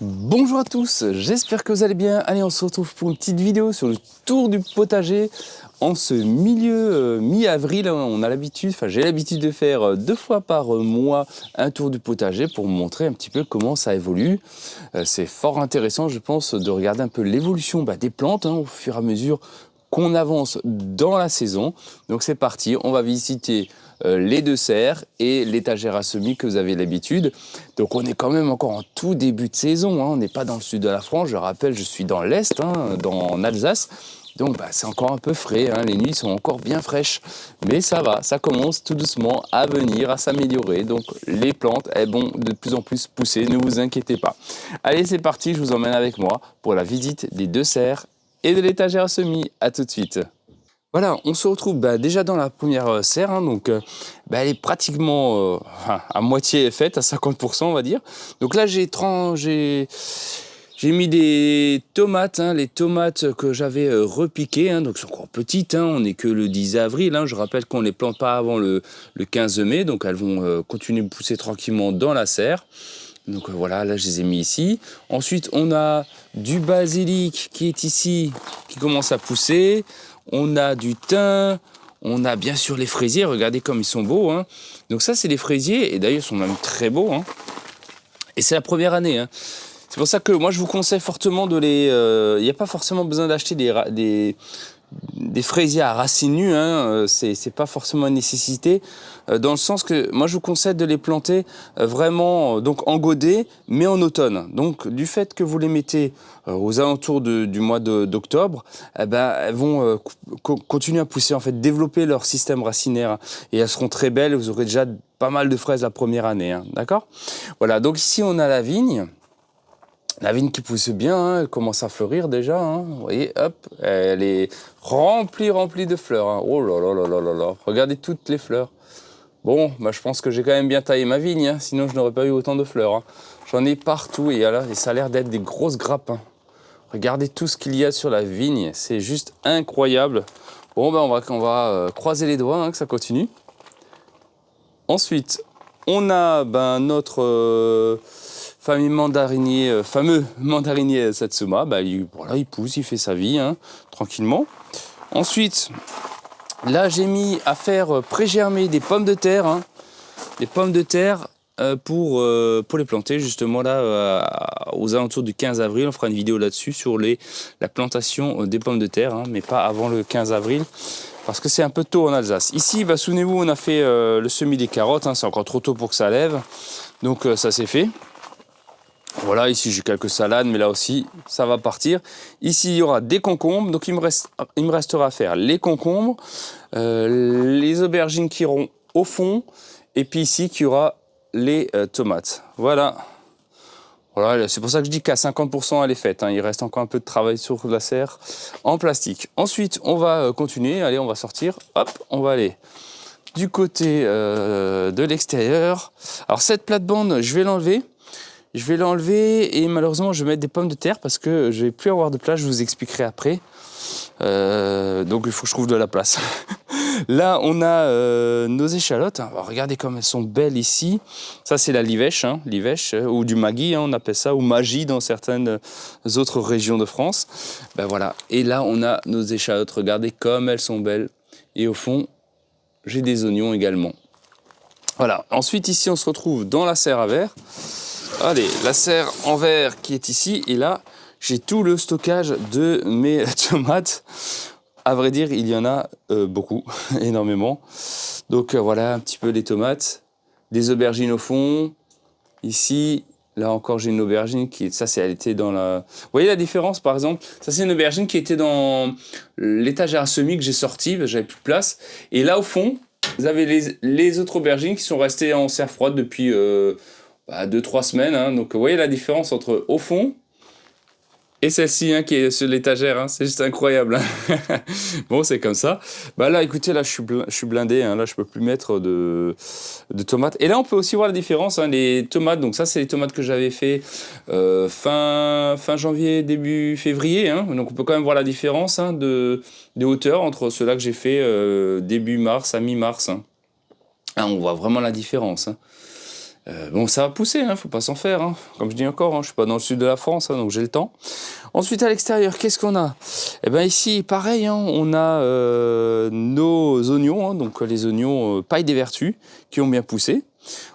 Bonjour à tous, j'espère que vous allez bien. Allez, on se retrouve pour une petite vidéo sur le tour du potager en ce milieu mi-avril. On a l'habitude, j'ai l'habitude de faire 2 fois par mois un tour du potager pour vous montrer un petit peu comment ça évolue. C'est fort intéressant, je pense, de regarder un peu l'évolution des plantes au fur et à mesure qu'on avance dans la saison. Donc c'est parti, on va visiter les 2 serres et l'étagère à semis que vous avez l'habitude. Donc on est quand même encore en tout début de saison, on n'est pas dans le sud de la France, je rappelle, je suis dans l'Est, en Alsace. Donc c'est encore un peu frais, les nuits sont encore bien fraîches. Mais ça va, ça commence tout doucement à venir, à s'améliorer. Donc les plantes, elles vont de plus en plus pousser, ne vous inquiétez pas. Allez, c'est parti, je vous emmène avec moi pour la visite des 2 serres et de l'étagère à semis. À tout de suite. Voilà, on se retrouve déjà dans la première serre, elle est pratiquement à moitié faite, à 50% on va dire. Donc là j'ai mis des tomates, les tomates que j'avais repiquées, donc sont encore petites, on n'est que le 10 avril, je rappelle qu'on ne les plante pas avant le 15 mai, donc elles vont continuer de pousser tranquillement dans la serre. Donc voilà, là je les ai mis ici. Ensuite on a du basilic qui est ici, qui commence à pousser. On a du thym, on a bien sûr les fraisiers, regardez comme ils sont beaux. Donc ça c'est les fraisiers, et d'ailleurs ils sont même très beaux. Et c'est la première année. C'est pour ça que moi je vous conseille fortement de les... Il n'y a pas forcément besoin d'acheter des fraisiers à racines nues, c'est pas forcément une nécessité, dans le sens que moi je vous conseille de les planter vraiment donc en godet, mais en automne. Donc du fait que vous les mettez aux alentours du mois d'octobre, elles vont continuer à pousser, en fait, développer leur système racinaire, et elles seront très belles. Vous aurez déjà pas mal de fraises la première année, d'accord. Voilà, donc ici on a la vigne. La vigne qui pousse bien, elle commence à fleurir déjà. Vous voyez, hop, elle est remplie de fleurs. Oh là là là là là là, regardez toutes les fleurs. Bon, je pense que j'ai quand même bien taillé ma vigne, sinon je n'aurais pas eu autant de fleurs. J'en ai partout, et ça a l'air d'être des grosses grappes. Regardez tout ce qu'il y a sur la vigne, c'est juste incroyable. Bon, on va croiser les doigts que ça continue. Ensuite, on a notre... fameux mandarinier Satsuma, il pousse, il fait sa vie, tranquillement. Ensuite, là j'ai mis à faire pré-germer des pommes de terre, des pommes de terre pour les planter justement là aux alentours du 15 avril. On fera une vidéo là-dessus sur la plantation des pommes de terre, mais pas avant le 15 avril. Parce que c'est un peu tôt en Alsace. Ici, souvenez-vous, on a fait le semis des carottes, c'est encore trop tôt pour que ça lève. Donc ça c'est fait. Voilà, ici j'ai quelques salades, mais là aussi, ça va partir. Ici, il y aura des concombres, donc il me restera à faire les concombres, les aubergines qui iront au fond, et puis ici, qu'il y aura les tomates. Voilà. Voilà, c'est pour ça que je dis qu'à 50%, elle est faite. Il reste encore un peu de travail sur la serre en plastique. Ensuite, on va continuer. Allez, on va sortir. Hop, on va aller du côté de l'extérieur. Alors, cette plate-bande, je vais l'enlever. Et malheureusement je vais mettre des pommes de terre parce que je vais plus avoir de place, je vous expliquerai après. Donc il faut que je trouve de la place. Là on a nos échalotes, regardez comme elles sont belles ici. Ça c'est la livèche, ou du magui, on appelle ça, ou magie dans certaines autres régions de France. Voilà, et là on a nos échalotes, regardez comme elles sont belles. Et au fond j'ai des oignons également. Voilà, ensuite ici on se retrouve dans la serre à verre. Allez, la serre en verre qui est ici, et là, j'ai tout le stockage de mes tomates. À vrai dire, il y en a beaucoup, énormément. Donc voilà un petit peu les tomates, des aubergines au fond. Ici, là encore, j'ai une aubergine elle était dans la... Vous voyez la différence, par exemple? Ça, c'est une aubergine qui était dans l'étagère à semis que j'ai sorti, j'avais plus de place. Et là, au fond, vous avez les autres aubergines qui sont restées en serre froide depuis... 2-3 semaines. Donc vous voyez la différence entre au fond et celle-ci qui est sur l'étagère. C'est juste incroyable. Bon, c'est comme ça. Là, écoutez, là, je suis blindé. Là, je peux plus mettre de tomates. Et là, on peut aussi voir la différence. Les tomates, donc ça, c'est les tomates que j'avais fait fin janvier, début février. Donc on peut quand même voir la différence de hauteur entre ceux-là que j'ai fait début mars à mi-mars. On voit vraiment la différence. Bon, ça va pousser, hein, faut pas s'en faire. Hein. Comme je dis encore, hein, je suis pas dans le sud de la France, hein, donc j'ai le temps. Ensuite, à l'extérieur, qu'est-ce qu'on a? Eh ben ici, pareil, hein, on a nos oignons, hein, donc les oignons paille des vertus, qui ont bien poussé.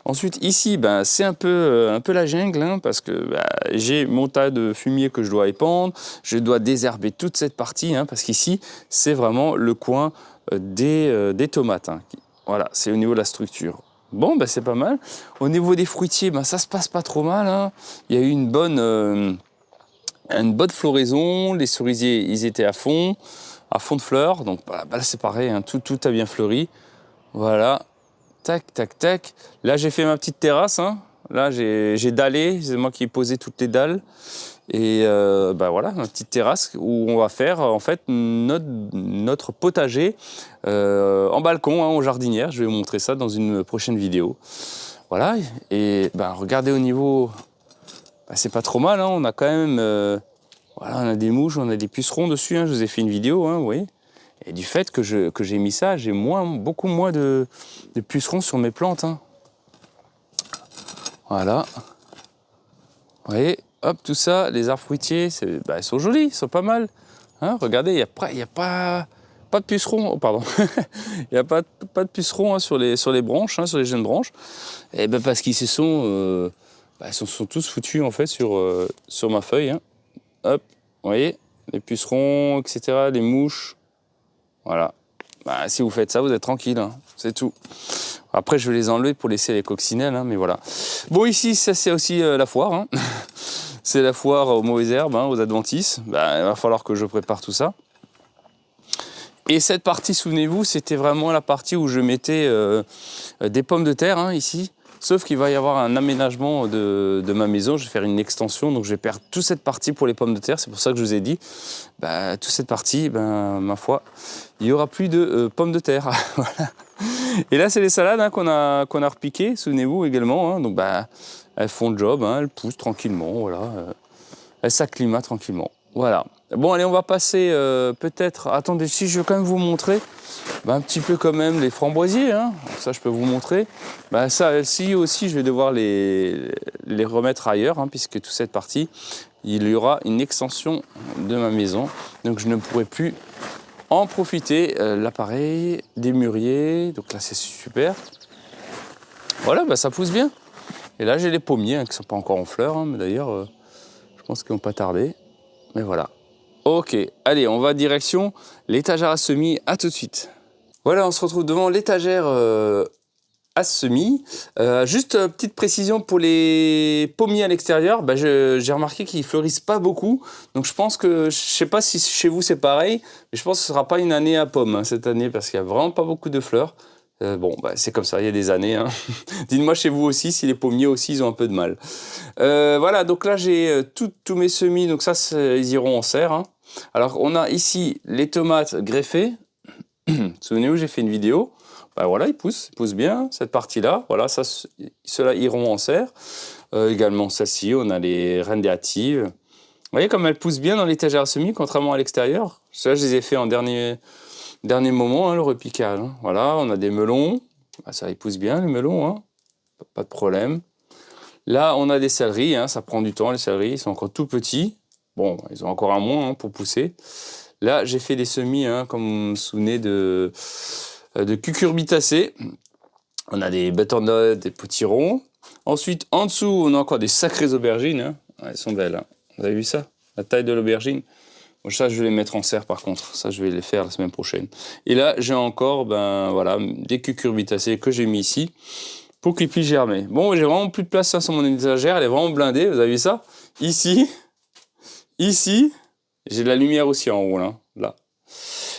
Ensuite, ici, ben, c'est un peu la jungle, hein, parce que ben, j'ai mon tas de fumier que je dois épandre, je dois désherber toute cette partie, hein, parce qu'ici, c'est vraiment le coin des tomates. Hein. Voilà, c'est au niveau de la structure. Bon, ben, c'est pas mal. Au niveau des fruitiers, ben, ça se passe pas trop mal. Hein. Il y a eu une bonne floraison. Les cerisiers, ils étaient à fond de fleurs. Donc bah, là, c'est pareil, hein, tout a bien fleuri. Voilà, tac, tac, tac. Là, j'ai fait ma petite terrasse. Hein. Là, j'ai dallé. C'est moi qui ai posé toutes les dalles. Et bah voilà, ma petite terrasse où on va faire en fait notre potager en balcon, hein, en jardinière. Je vais vous montrer ça dans une prochaine vidéo. Voilà, et bah, regardez au niveau, bah, c'est pas trop mal, hein, on a quand même, voilà, on a des mouches, on a des pucerons dessus, hein, je vous ai fait une vidéo, hein, vous voyez. Et du fait que j'ai mis ça, j'ai beaucoup moins de pucerons sur mes plantes. Hein. Voilà, vous voyez. Hop, tout ça, les arbres fruitiers, bah, ils sont jolis, ils sont pas mal. Hein, regardez, il n'y a pas de pucerons, oh, pardon. Il n'y a pas de pucerons, hein, sur les branches, hein, sur les jeunes branches. Et ben parce qu'ils se sont, ils sont tous foutus en fait sur ma feuille. Hein. Hop, vous voyez, les pucerons, etc., les mouches. Voilà. Bah, si vous faites ça, vous êtes tranquille, hein, c'est tout. Après, je vais les enlever pour laisser les coccinelles, hein, mais voilà. Bon, ici, ça c'est aussi la foire. Hein. C'est la foire aux mauvaises herbes, hein, aux adventices. Bah, il va falloir que je prépare tout ça. Et cette partie, souvenez-vous, c'était vraiment la partie où je mettais des pommes de terre, hein, ici. Sauf qu'il va y avoir un aménagement de ma maison. Je vais faire une extension, donc je vais perdre toute cette partie pour les pommes de terre. C'est pour ça que je vous ai dit, bah, toute cette partie, ben, ma foi, il n'y aura plus de pommes de terre. Voilà. Et là, c'est les salades, hein, qu'on a repiquées, souvenez-vous également. Hein. Donc, bah, elles font le job, hein, elles poussent tranquillement, voilà. Elles s'acclimatent tranquillement. Voilà. Bon, allez, on va passer peut-être... Attendez, si je veux quand même vous montrer, bah, un petit peu quand même les framboisiers. Hein. Ça, je peux vous montrer. Bah, ça, si aussi, je vais devoir les remettre ailleurs, hein, puisque toute cette partie, il y aura une extension de ma maison. Donc, je ne pourrai plus en profiter. L'appareil, des mûriers. Donc là, c'est super. Voilà, bah, ça pousse bien. Et là, j'ai les pommiers, hein, qui ne sont pas encore en fleurs. Hein, mais d'ailleurs, je pense qu'ils vont pas tarder. Mais voilà. Ok, allez, on va direction l'étagère à semis. À tout de suite. Voilà, on se retrouve devant l'étagère à semis. Juste petite précision pour les pommiers à l'extérieur. Bah, j'ai remarqué qu'ils fleurissent pas beaucoup. Donc je pense que, je sais pas si chez vous c'est pareil, mais je pense que ce sera pas une année à pommes, hein, cette année, parce qu'il y a vraiment pas beaucoup de fleurs. Bon, bah, c'est comme ça, il y a des années. Hein. Dites-moi chez vous aussi si les pommiers aussi ils ont un peu de mal. Voilà, donc là j'ai tous mes semis, donc ça ils iront en serre. Hein. Alors on a ici les tomates greffées. Souvenez-vous, j'ai fait une vidéo. Bah, voilà, ils poussent bien cette partie-là. Voilà, ça, ceux-là iront en serre. Également celle-ci, on a les reines des hâtives. Vous voyez comme elles poussent bien dans l'étagère à semis, contrairement à l'extérieur. Ça, je les ai fait en dernier moment, hein, le repiquage. Hein. Voilà, on a des melons. Ah, ça, ils poussent bien, les melons. Hein. Pas de problème. Là, on a des céleris. Hein. Ça prend du temps, les céleris. Ils sont encore tout petits. Bon, ils ont encore un mois, hein, pour pousser. Là, j'ai fait des semis, hein, comme vous vous souvenez, de cucurbitacées. On a des butternuts, des potirons. Ensuite, en dessous, on a encore des sacrées aubergines. Hein. Ouais, elles sont belles. Hein. Vous avez vu ça? La taille de l'aubergine. Bon, ça, je vais les mettre en serre par contre. Ça, je vais les faire la semaine prochaine. Et là, j'ai encore voilà, des cucurbitacées que j'ai mis ici pour qu'ils puissent germer. Bon, j'ai vraiment plus de place sur mon étagère. Elle est vraiment blindée. Vous avez vu ça? Ici. J'ai de la lumière aussi en haut, là.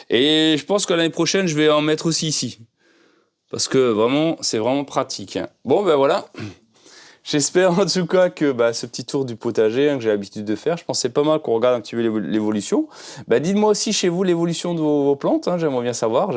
Et je pense que l'année prochaine, je vais en mettre aussi ici. Parce que vraiment, c'est vraiment pratique. Hein. Bon, ben voilà. J'espère en tout cas que ce petit tour du potager, hein, que j'ai l'habitude de faire, je pense que c'est pas mal qu'on regarde un petit peu l'évolution. Dites-moi aussi chez vous l'évolution de vos plantes, hein, j'aimerais bien savoir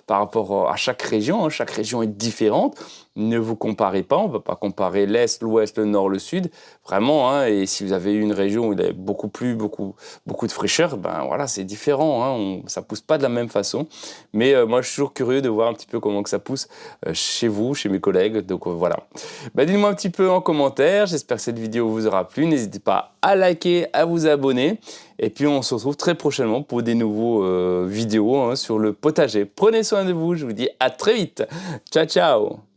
par rapport à chaque région. Hein, chaque région est différente. Ne vous comparez pas, on ne peut pas comparer l'Est, l'Ouest, le Nord, le Sud, vraiment, hein, et si vous avez une région où il y a beaucoup de fraîcheur, ben voilà, c'est différent, hein, ça pousse pas de la même façon, mais moi je suis toujours curieux de voir un petit peu comment que ça pousse chez vous, chez mes collègues, donc voilà. Ben, dites-moi un petit peu en commentaire, j'espère que cette vidéo vous aura plu, n'hésitez pas à liker, à vous abonner, et puis on se retrouve très prochainement pour des nouveaux vidéos hein, sur le potager. Prenez soin de vous, je vous dis à très vite, ciao ciao.